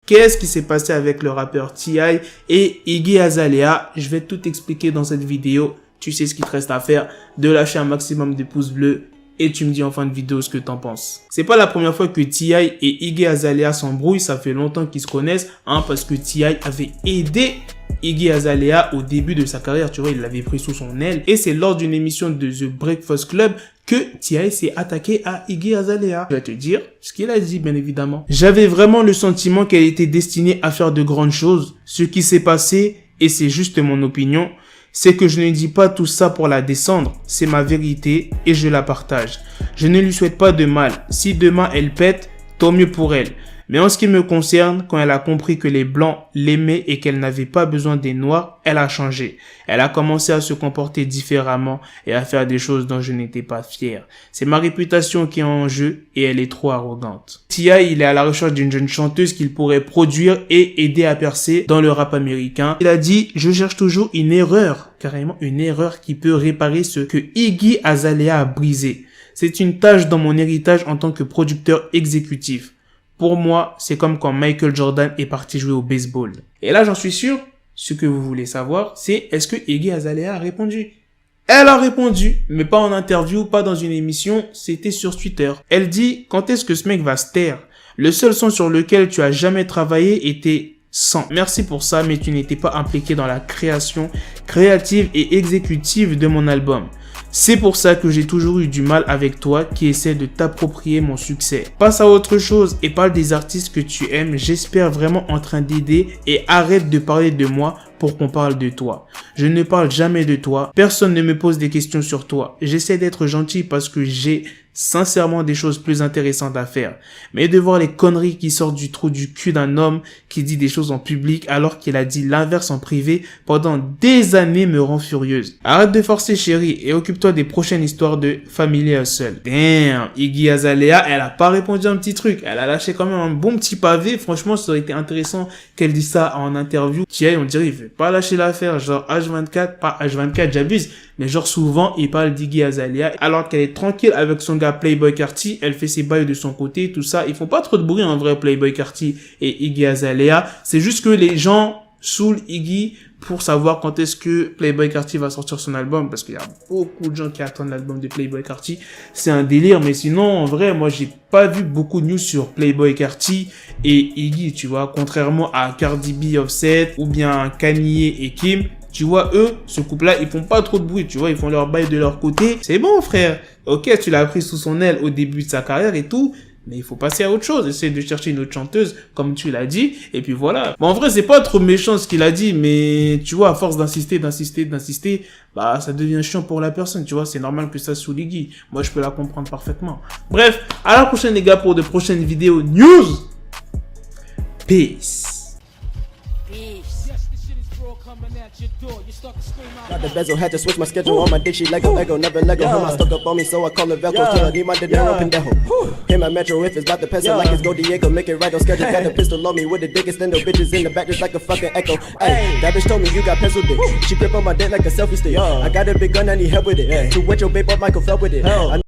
Qu'est-ce qui s'est passé avec le rappeur T.I. et Iggy Azalea? Je vais tout expliquer dans cette vidéo. Tu sais ce qu'il te reste à faire, de lâcher un maximum de pouces bleus et tu me dis en fin de vidéo ce que t'en penses. C'est pas la première fois que T.I. et Iggy Azalea s'embrouillent, ça fait longtemps qu'ils se connaissent, parce que T.I. avait aidé Iggy Azalea au début de sa carrière, tu vois, il l'avait pris sous son aile. Et c'est lors d'une émission de The Breakfast Club que T.I. s'est attaqué à Iggy Azalea. Je vais te dire ce qu'il a dit, bien évidemment. J'avais vraiment le sentiment qu'elle était destinée à faire de grandes choses. Ce qui s'est passé, et c'est juste mon opinion, c'est que je ne dis pas tout ça pour la descendre. C'est ma vérité et je la partage. Je ne lui souhaite pas de mal. Si demain elle pète, tant mieux pour elle. Mais en ce qui me concerne, quand elle a compris que les Blancs l'aimaient et qu'elle n'avait pas besoin des Noirs, elle a changé. Elle a commencé à se comporter différemment et à faire des choses dont je n'étais pas fier. C'est ma réputation qui est en jeu et elle est trop arrogante. T.I. il est à la recherche d'une jeune chanteuse qu'il pourrait produire et aider à percer dans le rap américain. Il a dit « Je cherche toujours une erreur, carrément une erreur qui peut réparer ce que Iggy Azalea a brisé. C'est une tâche dans mon héritage en tant que producteur exécutif. » Pour moi, c'est comme quand Michael Jordan est parti jouer au baseball. Et là, j'en suis sûr, ce que vous voulez savoir, c'est est-ce que Iggy Azalea a répondu? Elle a répondu, mais pas en interview, pas dans une émission, c'était sur Twitter. Elle dit, quand est-ce que ce mec va se taire? Le seul son sur lequel tu as jamais travaillé était 100. Merci pour ça, mais tu n'étais pas impliqué dans la création créative et exécutive de mon album. C'est pour ça que j'ai toujours eu du mal avec toi qui essaie de t'approprier mon succès. Passe à autre chose et parle des artistes que tu aimes. J'espère vraiment en train d'aider et arrête de parler de moi pour qu'on parle de toi. Je ne parle jamais de toi. Personne ne me pose des questions sur toi. J'essaie d'être gentil parce que j'ai sincèrement des choses plus intéressantes à faire. Mais de voir les conneries qui sortent du trou du cul d'un homme qui dit des choses en public alors qu'il a dit l'inverse en privé pendant des années me rend furieuse. Arrête de forcer chérie et occupe-toi des prochaines histoires de Family Hustle. Damn, Iggy Azalea, elle a pas répondu à un petit truc. Elle a lâché quand même un bon petit pavé. Franchement, ça aurait été intéressant qu'elle dise ça en interview. Tiens, on dirait il veut pas lâcher l'affaire. Genre H24, pas H24, j'abuse. Mais genre souvent, il parle d'Iggy Azalea alors qu'elle est tranquille avec son gars Playboi Carti. Elle fait ses bails de son côté, tout ça. Ils font pas trop de bruit en vrai, Playboi Carti et Iggy Azalea. C'est juste que les gens saoulent Iggy pour savoir quand est-ce que Playboi Carti va sortir son album. Parce qu'il y a beaucoup de gens qui attendent l'album de Playboi Carti. C'est un délire. Mais sinon, en vrai, moi, j'ai pas vu beaucoup de news sur Playboi Carti et Iggy, tu vois. Contrairement à Cardi B, Offset ou bien Kanye et Kim. Tu vois, eux, ce couple-là, ils font pas trop de bruit, tu vois, ils font leur bail de leur côté. C'est bon, frère. Ok, tu l'as pris sous son aile au début de sa carrière et tout, mais il faut passer à autre chose. Essayer de chercher une autre chanteuse, comme tu l'as dit, et puis voilà. Bon, en vrai, c'est pas trop méchant ce qu'il a dit, mais tu vois, à force d'insister, bah, ça devient chiant pour la personne, tu vois. C'est normal que ça saoule Iggy. Moi, je peux la comprendre parfaitement. Bref, à la prochaine, les gars, pour de prochaines vidéos news. Peace. Got the bezel, had to switch my schedule. On my dick, she Lego, never Lego. Him, I stuck up on me, so I call it Velcro. Till I need my dinero pendejo. Hit my metro if it's about to peso, like it's Go Diego. Make it right on schedule. Got the pistol on me with the dick extendo. Bitches in the back just like a fucking echo. Ay, that bitch told me you got pencil dick. She grip on my dick like a selfie stick. I got a big gun, I need help with it. To wet your babe up, Michael fell with it.